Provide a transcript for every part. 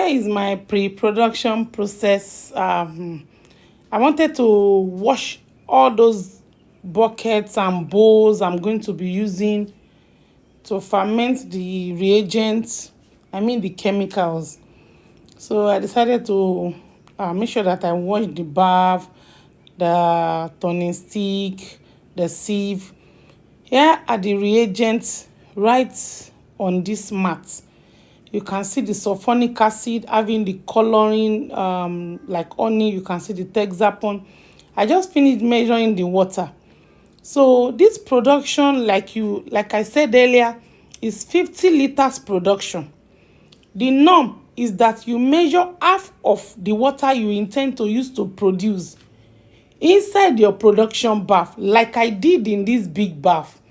here is my pre-production process. I wanted to wash all those buckets and bowls I'm going to be using to ferment the reagents, the chemicals. So I decided to make sure that I wash the bath, the turning stick, the sieve. Here are the reagents right on this mat. You can see the sulfonic acid having the coloring like honey. You can see the Texapon. I just finished measuring the water. So this production, like I said earlier, is 50 liters production. The norm is that you measure half of the water you intend to use to produce inside your production bath, like I did in this big bath.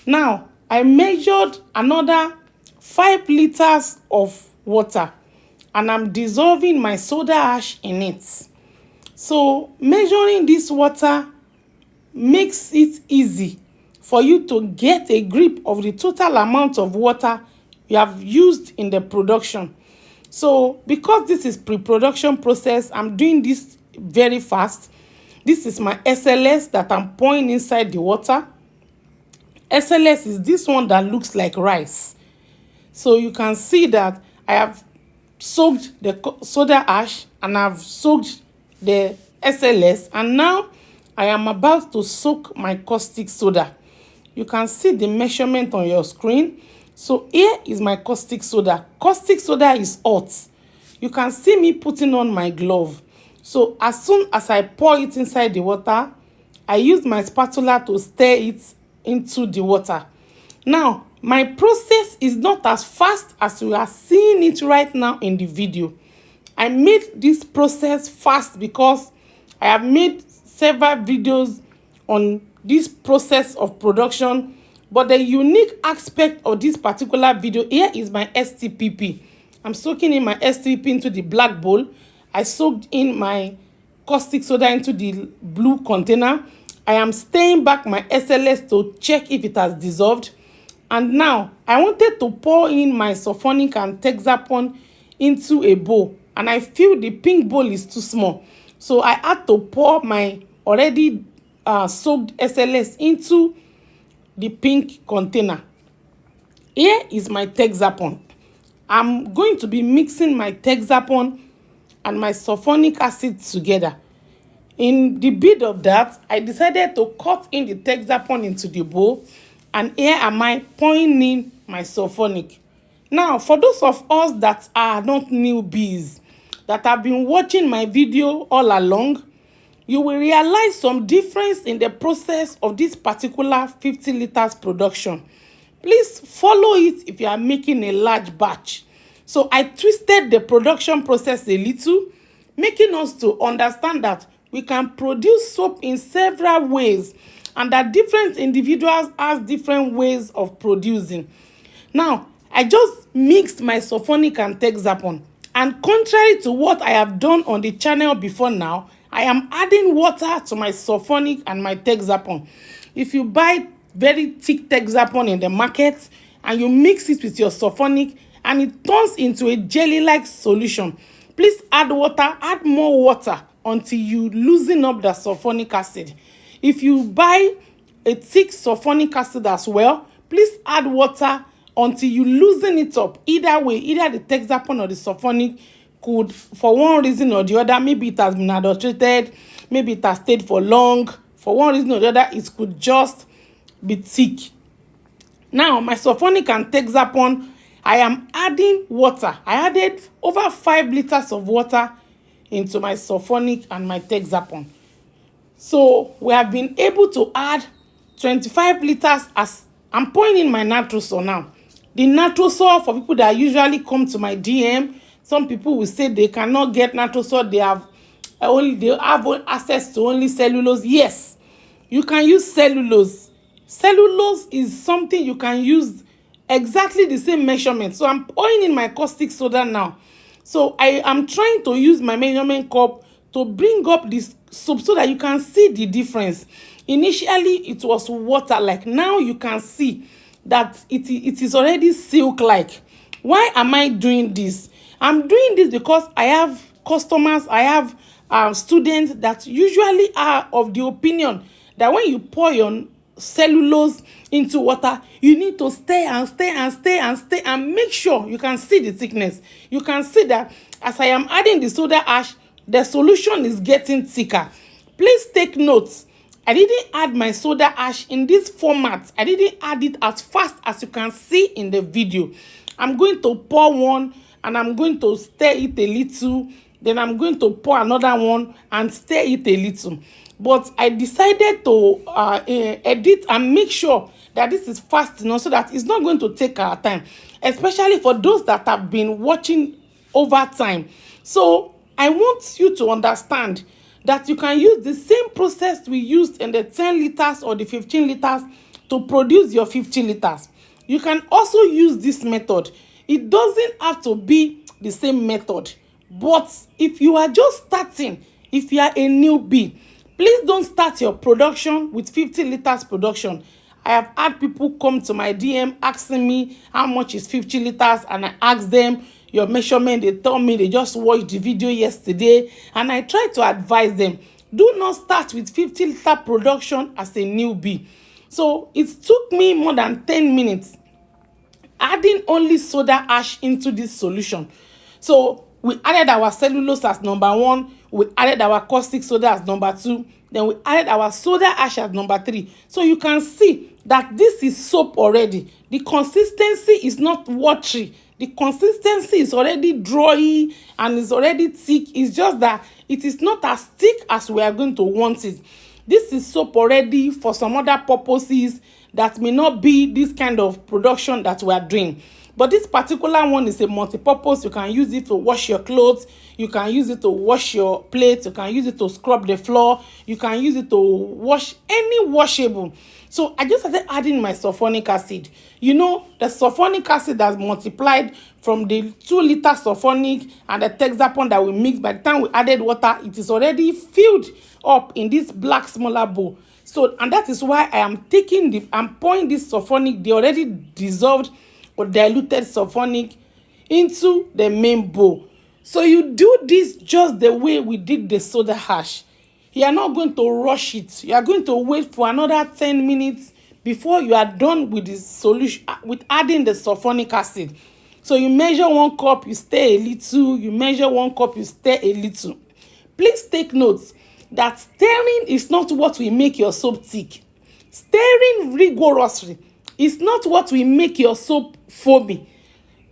Now, I measured another 5 liters of water and I'm dissolving my soda ash in it. So, measuring this water makes it easy for you to get a grip of the total amount of water you have used in the production. So, because this is pre-production process, I'm doing this very fast. This is my SLS that I'm pouring inside the water. SLS is this one that looks like rice. So you can see that I have soaked the soda ash and I've soaked the SLS, and now I am about to soak my caustic soda. You can see the measurement on your screen. So here is my caustic soda. Caustic soda is hot. You can see me putting on my glove. So as soon as I pour it inside the water, I use my spatula to stir it into the water. Now, my process is not as fast as you are seeing it right now in the video. I made this process fast because I have made several videos on this process of production, but the unique aspect of this particular video here is my STPP. I'm soaking in my STPP into the black bowl. I soaked in my caustic soda into the blue container. I am stirring back my SLS to check if it has dissolved. And now, I wanted to pour in my sulfonic and Texapon into a bowl. And I feel the pink bowl is too small. So I had to pour my already soaked SLS into the pink container. Here is my Texapon. I'm going to be mixing my Texapon and my sulfonic acid together. In the bid of that, I decided to cut in the Texapon into the bowl, and here am I pouring in my sulfonic. Now, for those of us that are not newbies, that have been watching my video all along, you will realize some difference in the process of this particular 50 liters production. Please follow it if you are making a large batch. So I twisted the production process a little, making us to understand that we can produce soap in several ways and that different individuals have different ways of producing. Now, I just mixed my sulfonic and Texapon, and contrary to what I have done on the channel before now, I am adding water to my sulfonic and my Texapon. If you buy very thick Texapon in the market and you mix it with your sulfonic and it turns into a jelly-like solution, please add water, add more water until you loosen up the sulfonic acid. If you buy a thick sulfonic acid as well, please add water until you loosen it up. Either way, either the Texapon or the sulfonic could, for one reason or the other, maybe it has been adulterated, maybe it has stayed for long, for one reason or the other, it could just be thick. Now, my sulfonic and Texapon, I am adding water. I added over 5 liters of water into my sulfonic and my Texapon. So we have been able to add 25 liters as I'm pouring in my Natrosol now. The Natrosol, for people that usually come to my DM, some people will say they cannot get Natrosol. They have access to only cellulose. Yes, you can use cellulose. Cellulose is something you can use exactly the same measurement. So I'm pouring in my caustic soda now. So I am trying to use my measurement cup to bring up this soap so that you can see the difference. Initially, it was water like. Now you can see that it is already silk like. Why am I doing this? I'm doing this because I have customers, I have students that usually are of the opinion that when you pour your cellulose into water, you need to stay and stay and stay and stay and make sure you can see the thickness. You can see that as I am adding the soda ash, the solution is getting thicker. Please take notes. I didn't add my soda ash in this format. I didn't add it as fast as you can see in the video. I'm going to pour one and I'm going to stir it a little. Then I'm going to pour another one and stir it a little. But I decided to edit and make sure that this is fast enough so that it's not going to take our time, especially for those that have been watching over time. So I want you to understand that you can use the same process we used in the 10 liters or the 15 liters to produce your 50 liters. You can also use this method. It doesn't have to be the same method. But if you are just starting, if you are a newbie, please don't start your production with 50 liters production. I have had people come to my DM asking me how much is 50 liters, and I ask them your measurement. They tell me they just watched the video yesterday, and I try to advise them, do not start with 50 liter production as a newbie. So it took me more than 10 minutes adding only soda ash into this solution. So we added our cellulose as number 1, we added our caustic soda as number 2, then we added our soda ash as number 3. So you can see that this is soap already. The consistency is not watery. The consistency is already dry and is already thick. It's just that it is not as thick as we are going to want it. This is soap already for some other purposes that may not be this kind of production that we are doing. But this particular one is a multi-purpose. You can use it to wash your clothes. You can use it to wash your plates. You can use it to scrub the floor. You can use it to wash any washable. So I just started adding my sulfonic acid. You know, the sulfonic acid has multiplied from the 2 liter sulfonic and the Texapon that we mixed. By the time we added water, it is already filled up in this black smaller bowl. So, and that is why I'm pouring this sulfonic, the already dissolved or diluted sulfonic, into the main bowl. So you do this just the way we did the soda ash. You are not going to rush it. You are going to wait for another 10 minutes before you are done with the solution, with adding the sulfonic acid. So you measure 1 cup, you stir a little. You measure 1 cup, you stir a little. Please take notes that stirring is not what will make your soap thick. Stirring rigorously is not what will make your soap foamy.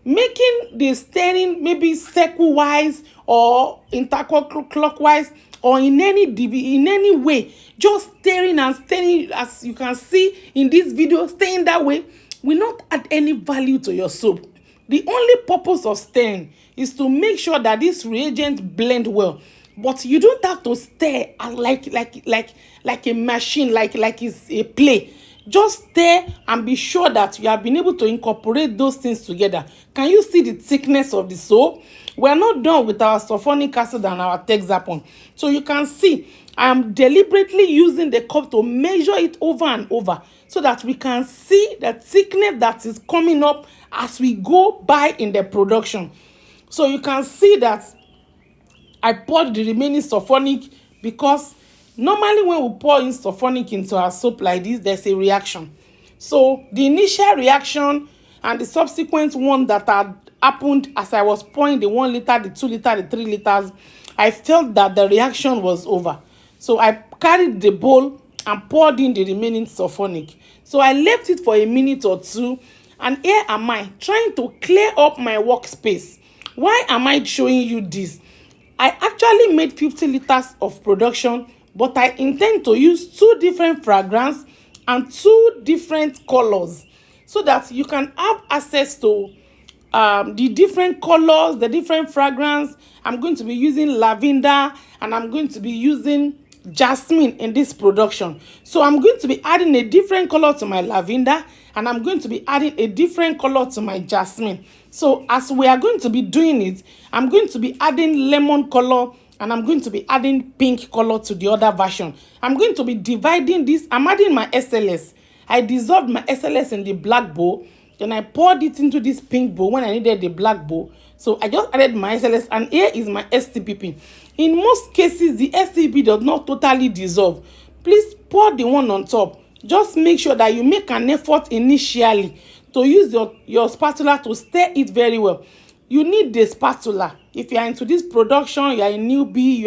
Making the stirring maybe circle-wise or interclockwise or in any way, just stirring and stirring, as you can see in this video, stirring that way will not add any value to your soap. The only purpose of stirring is to make sure that this reagent blend well. But you don't have to stir like a machine, like it's a play. Just stir and be sure that you have been able to incorporate those things together. Can you see the thickness of the soap? We are not done with our sulfonic acid and our Texapon. So you can see I am deliberately using the cup to measure it over and over so that we can see the thickness that is coming up as we go by in the production. So you can see that I poured the remaining sulfonic because normally when we pour in sulfonic into our soap like this, there's a reaction. So the initial reaction and the subsequent one that had happened as I was pouring the 1 liter, the 2 liter, the 3 liters, I felt that the reaction was over. So I carried the bowl and poured in the remaining sulfonic. So I left it for a minute or 2, and here am I trying to clear up my workspace. Why am I showing you this? I actually made 50 liters of production, but I intend to use 2 different fragrances and 2 different colors so that you can have access to the different colors, the different fragrance. I'm going to be using lavender and I'm going to be using jasmine in this production. So I'm going to be adding a different color to my lavender and I'm going to be adding a different color to my jasmine. So as we are going to be doing it, I'm going to be adding lemon color and I'm going to be adding pink color to the other version. I'm going to be dividing this. I'm adding my SLS. I dissolved my SLS in the black bowl. Then I poured it into this pink bowl when I needed the black bowl. So I just added my SLS, and here is my STPP. In most cases, the STPP does not totally dissolve. Please pour the one on top. Just make sure that you make an effort initially to use your spatula to stir it very well. You need the spatula. If you are into this production, you are a newbie,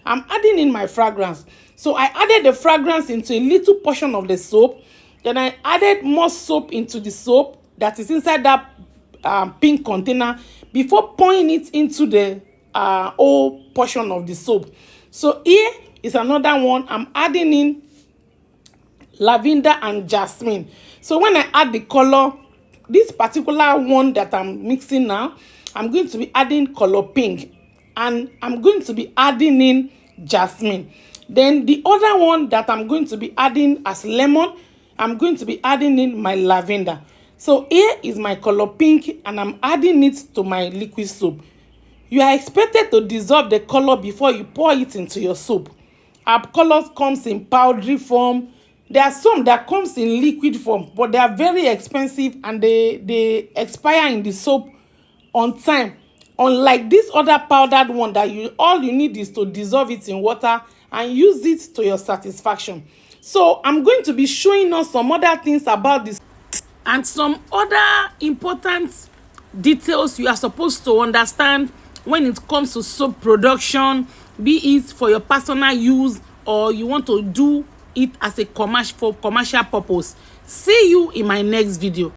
I'm adding in my fragrance. So I added the fragrance into a little portion of the soap. Then I added more soap into the soap that is inside that pink container before pouring it into the whole portion of the soap. So here is another one. I'm adding in lavender and jasmine. So when I add the color, this particular one that I'm mixing now, I'm going to be adding color pink, and I'm going to be adding in jasmine. Then the other one that I'm going to be adding as lemon, I'm going to be adding in my lavender. So here is my color pink, and I'm adding it to my liquid soap. You are expected to dissolve the color before you pour it into your soap. Our colors comes in powdery form. There are some that comes in liquid form, but they are very expensive and they expire in the soap on time. Unlike this other powdered one that all you need is to dissolve it in water and use it to your satisfaction. So I'm going to be showing us some other things about this and some other important details you are supposed to understand when it comes to soap production, be it for your personal use or you want to do it as a commercial purpose. See you in my next video.